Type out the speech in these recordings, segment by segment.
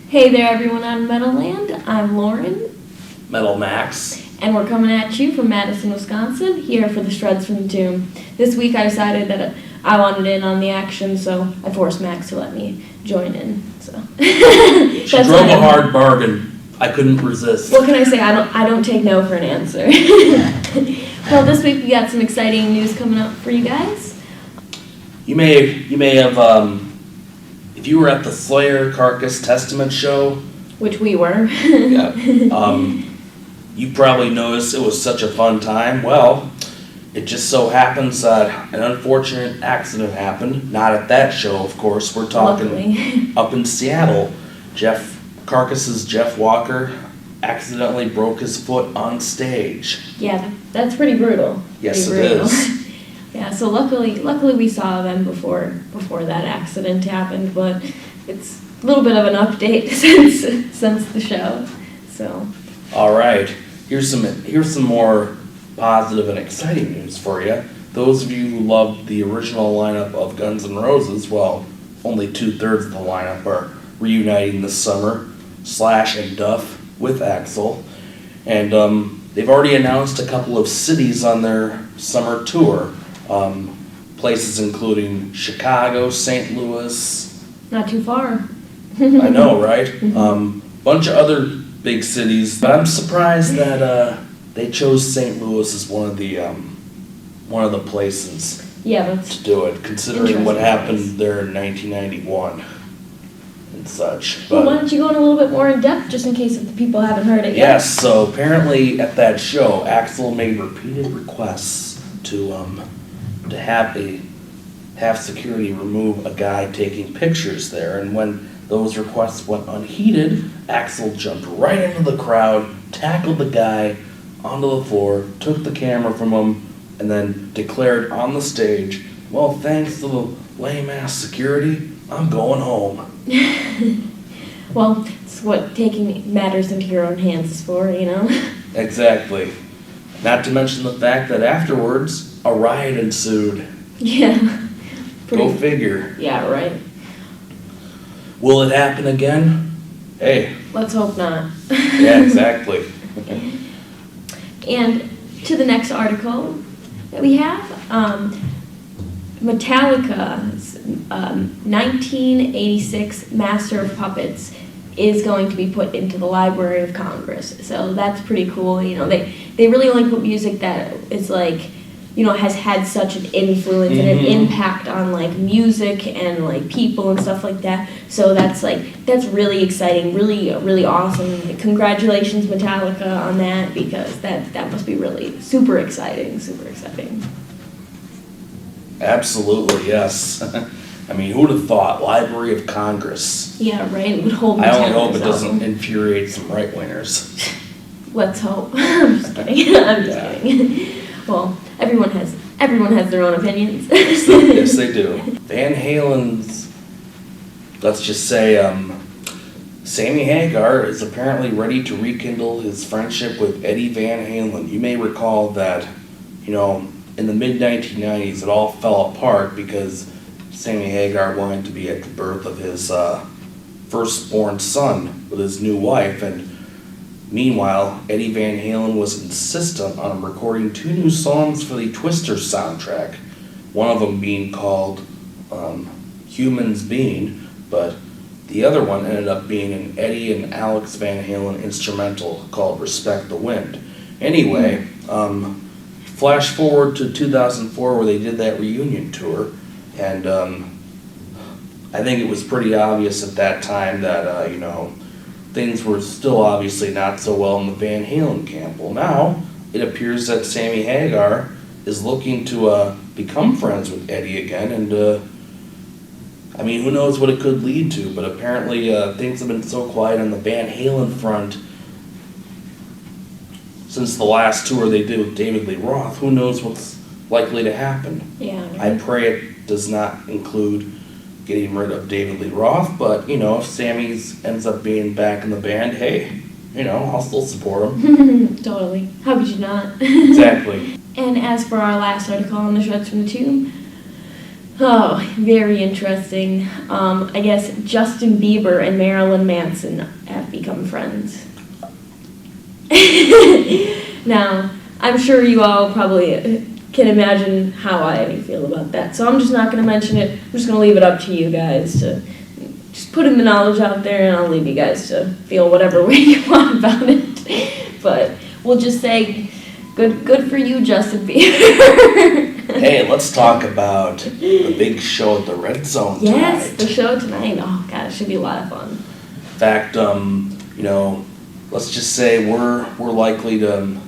Hey there everyone on Meadowland, I'm Lauren. Metal Max. And we're coming at you from Madison, Wisconsin, here for the Shreds from the Tomb. This week I decided that I wanted in on the action, so I forced Max to let me join in. So She drove a hard bargain. I couldn't resist. What can I say? I don't take no for an answer. Well, this week we got some exciting news coming up for you guys. You may have if you were at the Slayer Carcass Testament show, Which we were. yeah, you probably noticed it was such a fun time. Well, it just so happens that an unfortunate accident happened. Not at that show, of course. We're talking Luckily. Up in Seattle. Carcass's Jeff Walker accidentally broke his foot on stage. Yeah, that's pretty brutal. Yes, Pretty it brutal. is. Yeah, so luckily we saw them before that accident happened, but it's a little bit of an update since the show. So. All right, here's some more positive and exciting news for you. Those of you who loved the original lineup of Guns N' Roses, well, only 2/3 of the lineup are reuniting this summer. Slash and Duff with Axl, and they've already announced a couple of cities on their summer tour. Places including Chicago, St. Louis. Not too far. I know, right? Bunch of other big cities, but I'm surprised that they chose St. Louis as one of the places to do it, considering what happened there in 1991 and such. Well, why don't you go in a little bit more in depth, just in case if the people haven't heard it yet? Yes, so apparently at that show, Axl made repeated requests to have security remove a guy taking pictures there, and when those requests went unheeded, Axl jumped right into the crowd, tackled the guy onto the floor, took the camera from him, and then declared on the stage, "Well, thanks to the lame-ass security, I'm going home." Well, it's what taking matters into your own hands is for, you know? Exactly. Not to mention the fact that afterwards, a riot ensued. Yeah. Go figure. Yeah, right. Will it happen again? Hey. Let's hope not. Yeah, exactly. And to the next article that we have, Metallica's 1986 Master of Puppets is going to be put into the Library of Congress. So that's pretty cool. You know, they really only put music that is like, you know, has had such an influence and an impact on like music and like people and stuff like that. So that's really exciting, really awesome. Congratulations, Metallica, on that, because that must be really super exciting. Absolutely, yes. I mean, who would have thought? Library of Congress. Yeah, right. It would hold. I only hope it doesn't infuriate some right-wingers. Let's hope. I'm just kidding. I'm just kidding. Well, everyone has their own opinions. Yes, they do. Van Halen's, let's just say, Sammy Hagar is apparently ready to rekindle his friendship with Eddie Van Halen. You may recall that, you know, in the mid-1990s it all fell apart because Sammy Hagar wanted to be at the birth of his firstborn son with his new wife, and meanwhile, Eddie Van Halen was insistent on recording 2 new songs for the Twister soundtrack, one of them being called Humans Being, but the other one ended up being an Eddie and Alex Van Halen instrumental called Respect the Wind. Anyway, flash forward to 2004 where they did that reunion tour, and I think it was pretty obvious at that time that, you know, things were still obviously not so well in the Van Halen camp. Well, now it appears that Sammy Hagar is looking to become friends with Eddie again, and I mean, who knows what it could lead to, but apparently things have been so quiet on the Van Halen front since the last tour they did with David Lee Roth. Who knows what's likely to happen? Yeah. I pray it does not include getting rid of David Lee Roth, but, you know, if Sammy ends up being back in the band, hey, you know, I'll still support him. Totally. How could you not? Exactly. And as for our last article on the Shreds from the Tomb, Oh, very interesting. I guess Justin Bieber and Marilyn Manson have become friends. Now, I'm sure you all probably can imagine how I feel about that, so I'm just not going to mention it. I'm just going to leave it up to you guys to just putting the knowledge out there, and I'll leave you guys to feel whatever way you want about it. But we'll just say, good for you, Justin Bieber. Hey, let's talk about the big show at the Red Zone tonight. Yes, the show tonight. Oh God, it should be a lot of fun. In fact, let's just say we're likely to.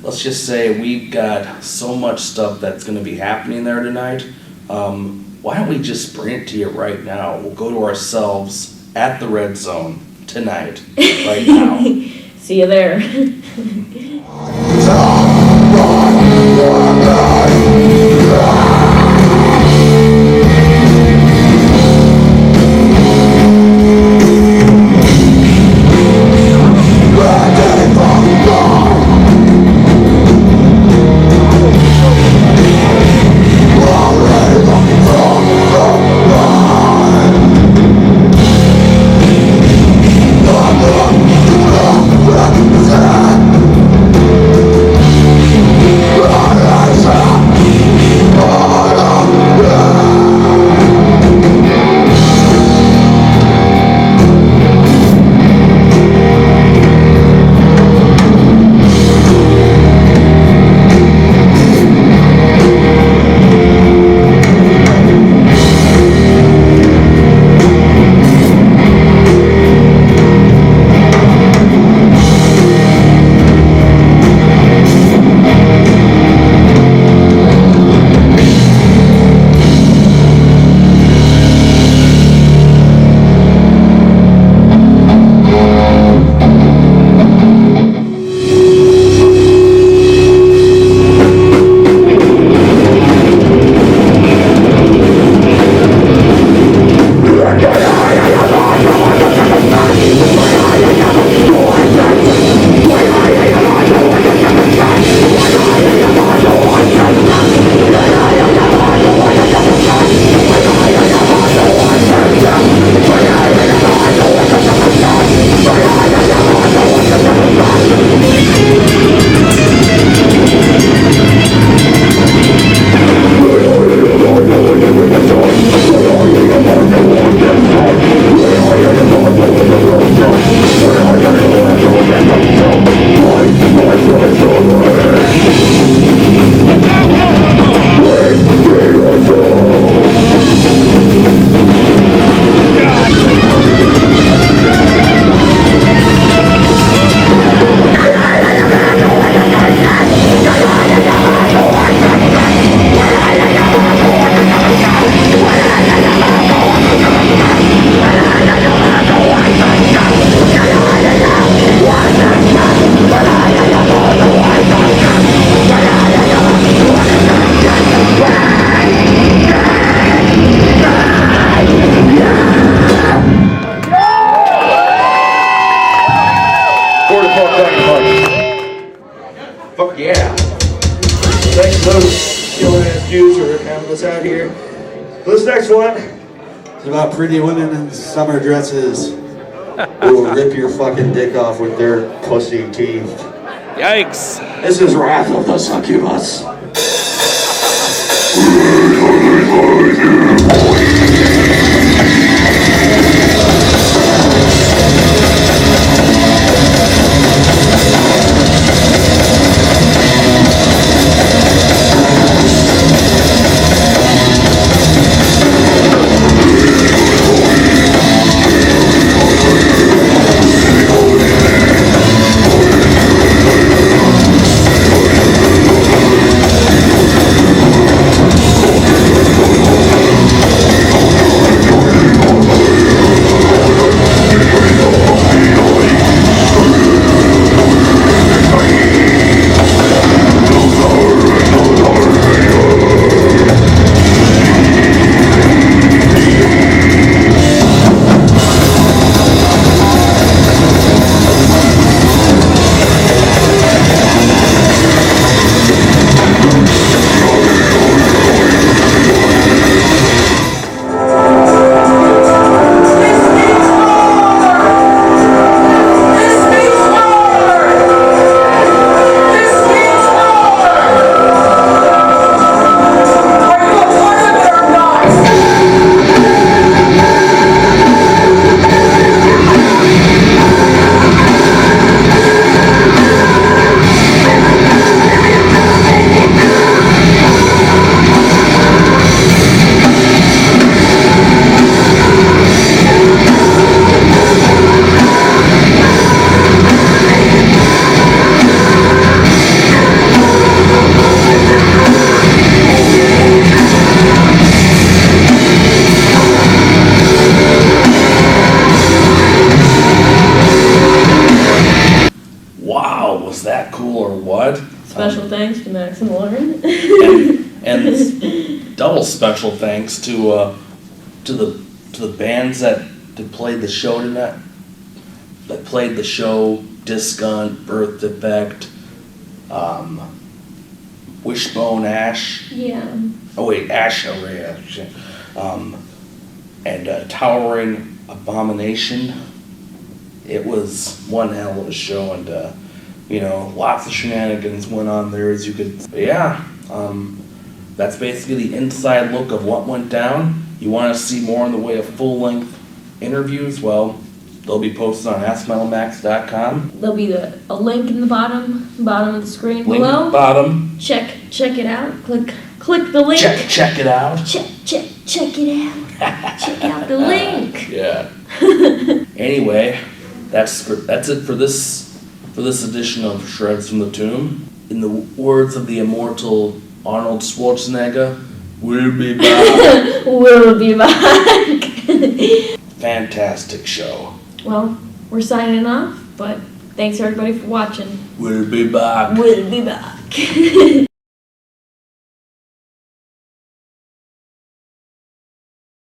Let's just say we've got so much stuff that's going to be happening there tonight. Why don't we just bring it to you right now? We'll go to ourselves at the Red Zone tonight, right now. See you there. Fuck yeah. Thanks to those killer ass Jews who are having us out here. This next one is about pretty women in summer dresses who will rip your fucking dick off with their pussy teeth. Yikes. This is Wrath of the Succubus. that cool or what? Special thanks to Max and Lauren. And double special thanks to the bands that played the show tonight. That played the show: Disgunt, Birth Defect, Wishbone Ash. Yeah. Oh wait, Ash Array, actually. And Towering Abomination. It was one hell of a show, and lots of shenanigans went on there, as you could. But yeah, that's basically the inside look of what went down. You want to see more in the way of full-length interviews? Well, they'll be posted on AskMetalMax.com. There'll be a link in the bottom of the screen Link below. at the bottom. Check it out. Click the link. Check it out. Check it out. Check out the link. Yeah. Anyway, that's it for this edition of Shreds from the Tomb. In the words of the immortal Arnold Schwarzenegger, we'll be back. We'll be back. Fantastic show. Well, we're signing off, but thanks everybody for watching. We'll be back. We'll be back.